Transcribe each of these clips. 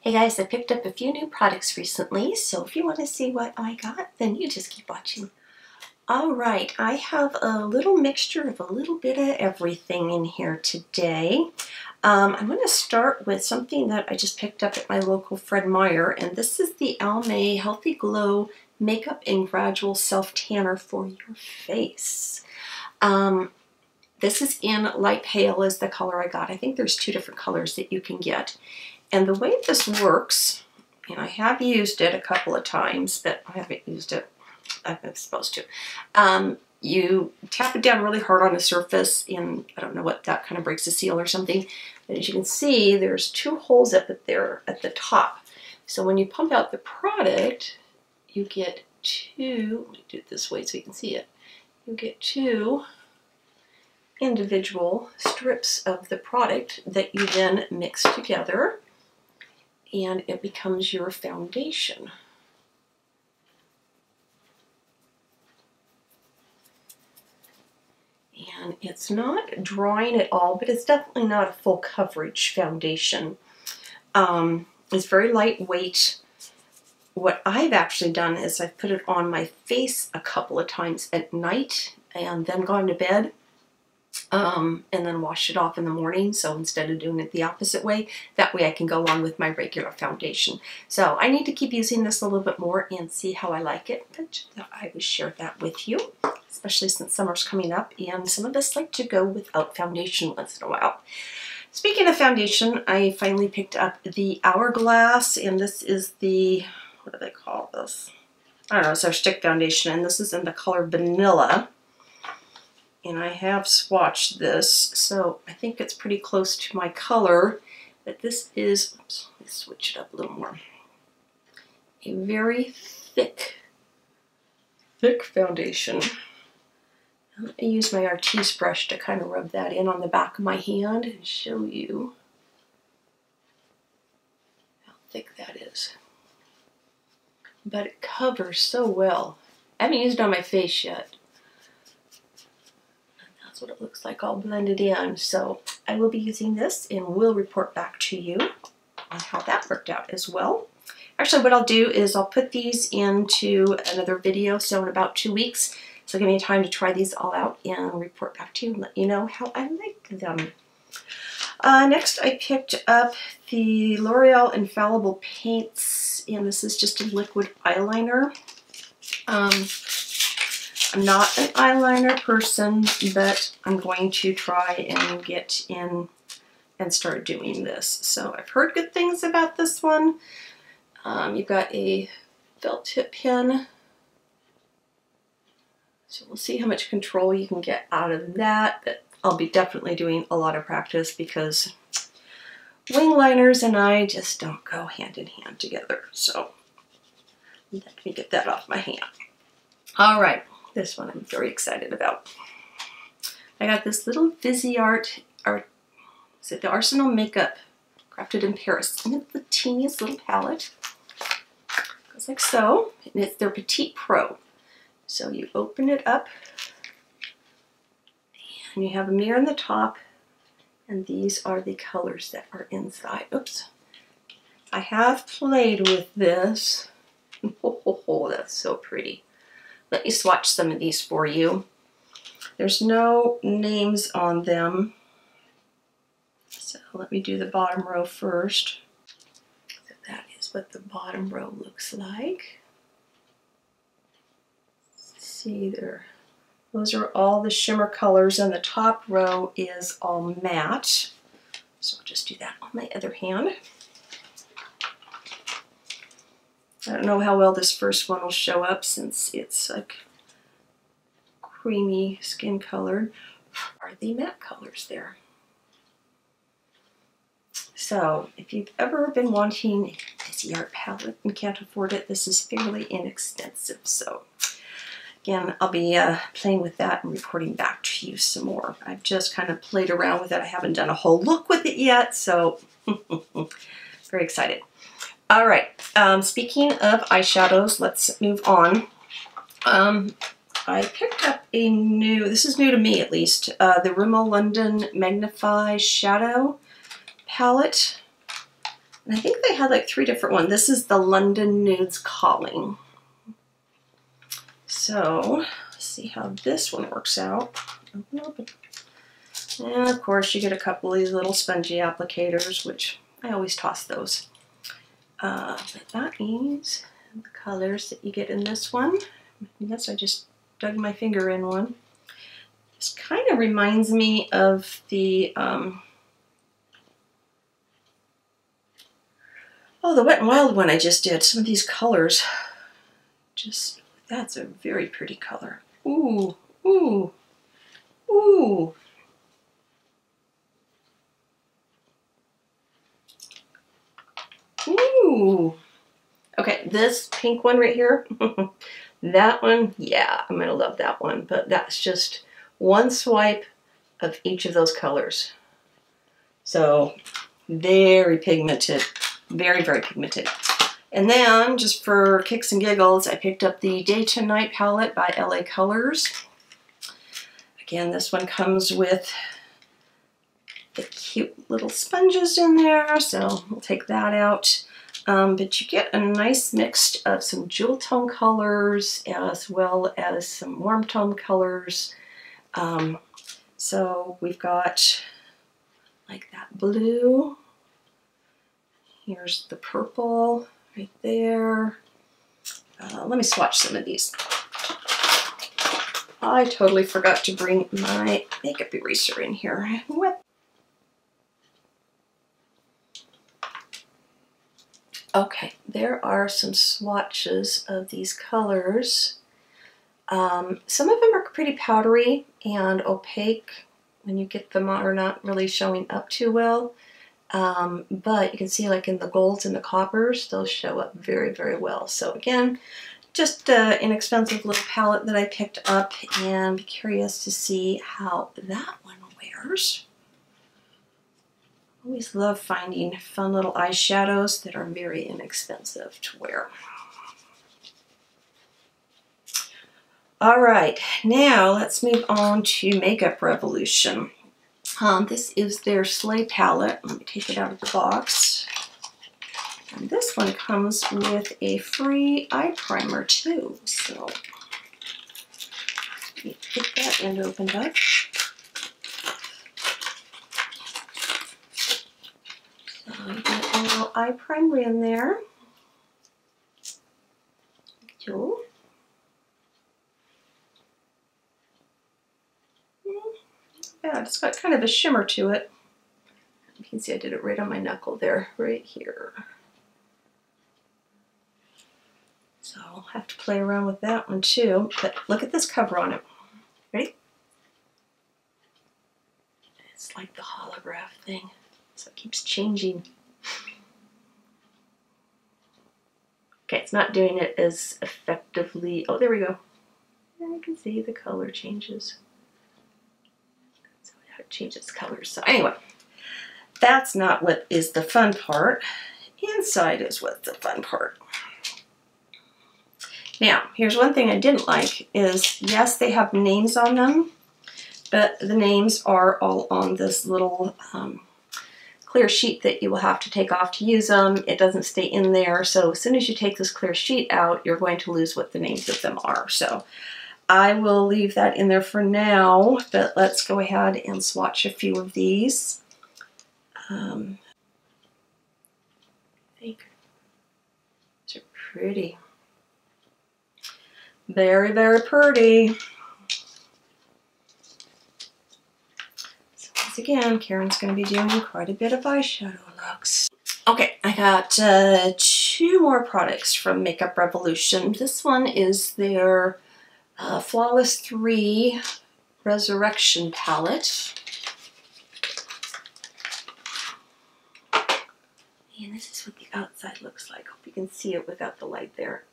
Hey guys, I picked up a few new products recently, so if you want to see what I got, then you just keep watching. Alright, I have a little mixture of a little bit of everything in here today. I'm going to start with something that I just picked up at my local Fred Meyer, and this is the Almay Healthy Glow Makeup and Gradual Self-Tanner for your face. This is in light pale is the color I got. I think there's two different colors that you can get. And the way this works, and I have used it a couple of times, but I haven't used it, I've been supposed to. You tap it down really hard on the surface, and I don't know what, that kind of breaks the seal or something. But as you can see, there's two holes up there at the top. So when you pump out the product, you get two, let me do it this way so you can see it. You get two individual strips of the product that you then mix together, and it becomes your foundation. And it's not drying at all, but it's definitely not a full coverage foundation. It's very lightweight. What I've actually done is I've put it on my face a couple of times at night and then gone to bed. And then wash it off in the morning. So instead of doing it the opposite way, that way I can go on with my regular foundation. So I need to keep using this a little bit more and see how I like it. But I would share that with you, especially since summer's coming up and some of us like to go without foundation once in a while. Speaking of foundation, I finally picked up the Hourglass, and this is the, what do they call this? I don't know, it's our stick foundation, and this is in the color Vanilla. And I have swatched this, so I think it's pretty close to my color. But this is, oops, let me switch it up a little more. A very thick foundation. I'm going to use my artiste brush to kind of rub that in on the back of my hand and show you how thick that is. But it covers so well. I haven't used it on my face yet. That's what it looks like all blended in. So I will be using this and will report back to you on how that worked out as well. Actually, what I'll do is I'll put these into another video, so in about 2 weeks. So give me time to try these all out and report back to you and let you know how I like them. Next, I picked up the L'Oreal Infallible paints, and this is just a liquid eyeliner. I'm not an eyeliner person, but I'm going to try and get in and start doing this. So I've heard good things about this one. You've got a felt tip pen. So we'll see how much control you can get out of that. But I'll be definitely doing a lot of practice because wing liners and I just don't go hand in hand together. So let me get that off my hand. All right. This one I'm very excited about. I got this little Viseart, or is it the Arsenal Makeup Crafted in Paris. And it's the teeniest little palette. Goes like so. And it's their Petit Pro. So you open it up and you have a mirror on the top, and these are the colors that are inside. Oops. I have played with this. Oh, that's so pretty. Let me swatch some of these for you. There's no names on them. So let me do the bottom row first. So that is what the bottom row looks like. Let's see there. Those are all the shimmer colors, and the top row is all matte. So I'll just do that on my other hand. I don't know how well this first one will show up since it's like creamy skin colored. Are the matte colors there? So if you've ever been wanting a Viseart palette and can't afford it, this is fairly inexpensive. So again, I'll be playing with that and reporting back to you some more. I've just kind of played around with it. I haven't done a whole look with it yet, so very excited. All right, speaking of eyeshadows, let's move on. I picked up a new, this is new to me at least, the Rimmel London Magnify Shadow Palette. And I think they had like 3 different ones. This is the London Nudes Calling. So, let's see how this one works out. Open, open. And of course you get a couple of these little spongy applicators, which I always toss those. But that is the colors that you get in this one. Yes, I just dug my finger in one. This kind of reminds me of the the Wet n Wild one I just did. Some of these colors, just, that's a very pretty color. Ooh, ooh, ooh. Ooh. Okay, this pink one right here, that one, yeah, I'm gonna love that one, but that's just one swipe of each of those colors. So, very pigmented. Very, very pigmented. And then, just for kicks and giggles, I picked up the Day to Night palette by LA Colors. Again, this one comes with the cute little sponges in there, so we'll take that out. But you get a nice mix of some jewel tone colors as well as some warm tone colors. So we've got like that blue. Here's the purple right there. Let me swatch some of these. I totally forgot to bring my makeup eraser in here. What? Okay, there are some swatches of these colors. Some of them are pretty powdery and opaque when you get them on, or not really showing up too well. But you can see like in the golds and the coppers, those show up very, very well. So again, just an inexpensive little palette that I picked up, and be curious to see how that one wears. Always love finding fun little eyeshadows that are very inexpensive to wear. All right, now let's move on to Makeup Revolution. This is their Slay palette. Let me take it out of the box. And this one comes with a free eye primer too. So let me get that end opened up. So you get a little eye primer in there. Cool. Yeah, it's got kind of a shimmer to it. You can see I did it right on my knuckle there, right here. So I'll have to play around with that one too. But look at this cover on it. Ready? It's like the holograph thing, so it keeps changing. Okay, it's not doing it as effectively. Oh, there we go. And you can see the color changes. It changes colors. So anyway, that's not what is the fun part. Inside is what's the fun part. Now, here's one thing I didn't like is, yes, they have names on them, but the names are all on this little clear sheet that you will have to take off to use them. It doesn't stay in there, so as soon as you take this clear sheet out, you're going to lose what the names of them are. So I will leave that in there for now, but let's go ahead and swatch a few of these. I think these are pretty. Very, very pretty. So once again, Karen's going to be doing quite a bit of eyeshadow looks. Okay, I got 2 more products from Makeup Revolution. This one is their Flawless 3 Resurrection palette. And this is what the outside looks like. Hope you can see it without the light there.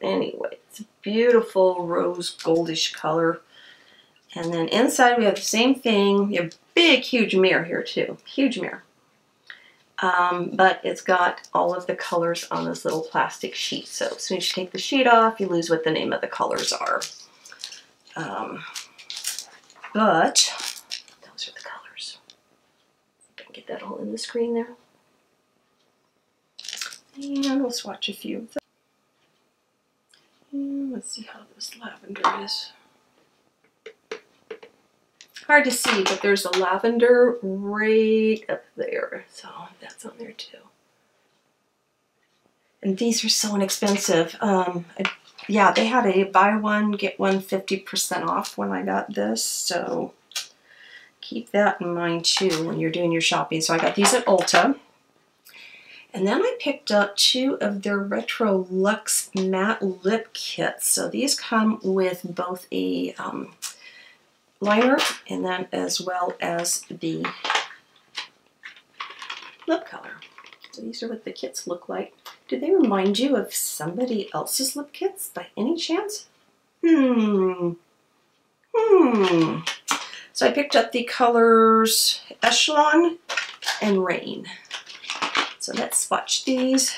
Anyway, it's a beautiful rose goldish color. And then inside we have the same thing. We have a big, huge mirror here too. Huge mirror. But it's got all of the colors on this little plastic sheet. So as soon as you take the sheet off, you lose what the name of the colors are. But those are the colors. Don't get that all in the screen there. And we'll swatch a few of them. And let's see how this lavender is. Hard to see, but there's a lavender right up there. So that's on there too. And these are so inexpensive. Yeah, they had a buy one, get one 50% off when I got this. So keep that in mind too when you're doing your shopping. So I got these at Ulta. And then I picked up 2 of their Retro Luxe matte lip kits. So these come with both a liner and then as well as the lip color. So these are what the kits look like. Do they remind you of somebody else's lip kits by any chance? So I picked up the colors Echelon and Rain. So let's swatch these.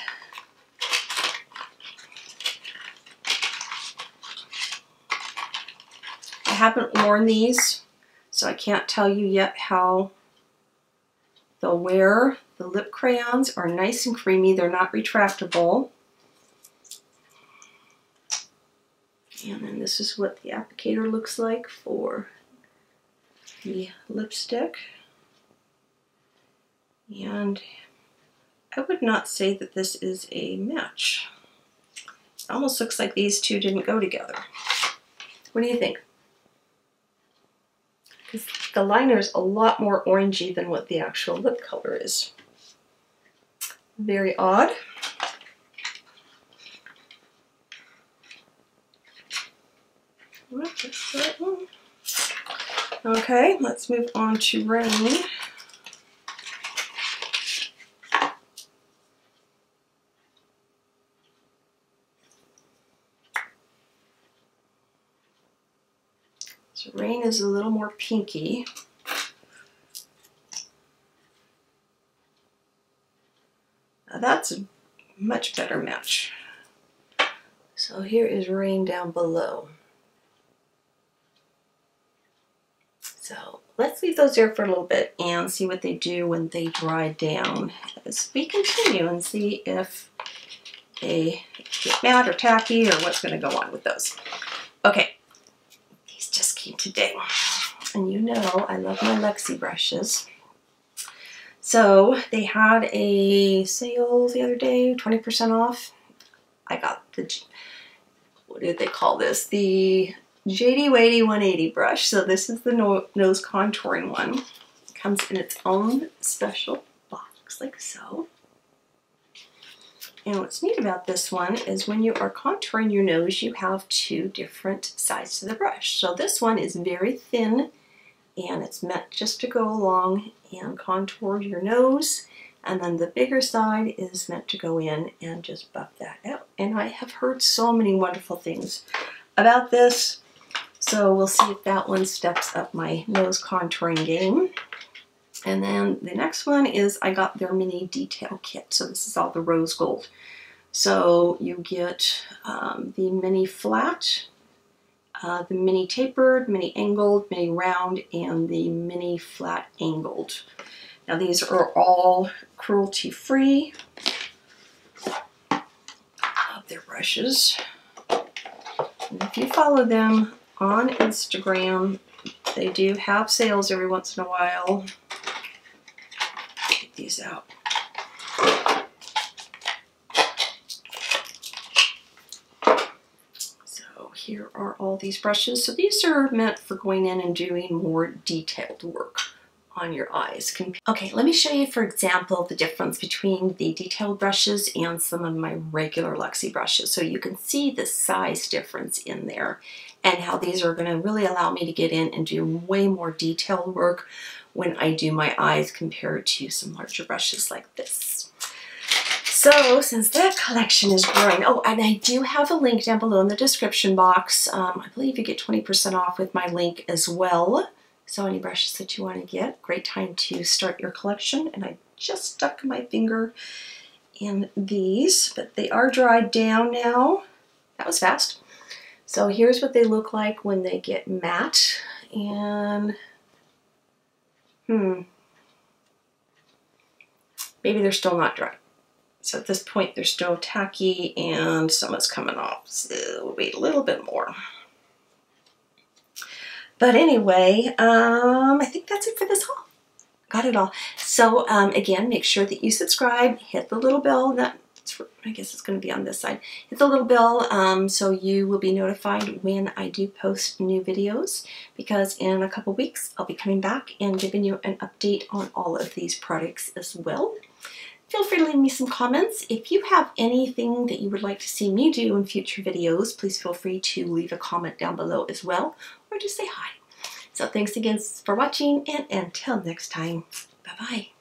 I haven't worn these, so I can't tell you yet how they'll wear. The lip crayons are nice and creamy. They're not retractable. And then this is what the applicator looks like for the lipstick. And I would not say that this is a match. It almost looks like these two didn't go together. What do you think? Because the liner is a lot more orangey than what the actual lip color is. Very odd. Okay, let's move on to Rain. So Rain is a little more pinky. Now that's a much better match. So here is Rain down below. So let's leave those there for a little bit and see what they do when they dry down as we continue and see if they get matte or tacky or what's going to go on with those. Okay, these just came today. And you know I love my Luxie brushes. So they had a sale the other day, 20% off. I got the, what did they call this? The JD Wadey 180 brush. So this is the nose contouring one. It comes in its own special box like so. And what's neat about this one is when you are contouring your nose, you have 2 different sides to the brush. So this one is very thin and it's meant just to go along and contour your nose. And then the bigger side is meant to go in and just buff that out. And I have heard so many wonderful things about this. So we'll see if that one steps up my nose contouring game. And then the next one is I got their mini detail kit. So this is all the rose gold. So you get the mini flat, the mini tapered, mini angled, mini round, and the mini flat angled. Now these are all cruelty-free of their brushes. And if you follow them on Instagram, they do have sales every once in a while. Take these out. So here are all these brushes. So these are meant for going in and doing more detailed work on your eyes. Okay, let me show you, for example, the difference between the detailed brushes and some of my regular Luxie brushes. So you can see the size difference in there and how these are going to really allow me to get in and do way more detailed work when I do my eyes compared to some larger brushes like this. So since that collection is growing, oh, and I do have a link down below in the description box. I believe you get 20% off with my link as well. So any brushes that you want to get, great time to start your collection. And I just stuck my finger in these, but they are dried down now. That was fast. So here's what they look like when they get matte. And maybe they're still not dry. So at this point, they're still tacky and some is coming off. So we'll wait a little bit more. But anyway, I think that's it for this haul. Got it all. So again, make sure that you subscribe, hit the little bell. I guess it's going to be on this side. Hit the little bell so you will be notified when I do post new videos, because in a couple weeks I'll be coming back and giving you an update on all of these products as well. Feel free to leave me some comments. If you have anything that you would like to see me do in future videos, please feel free to leave a comment down below as well, or just say hi. So thanks again for watching, and until next time, bye-bye.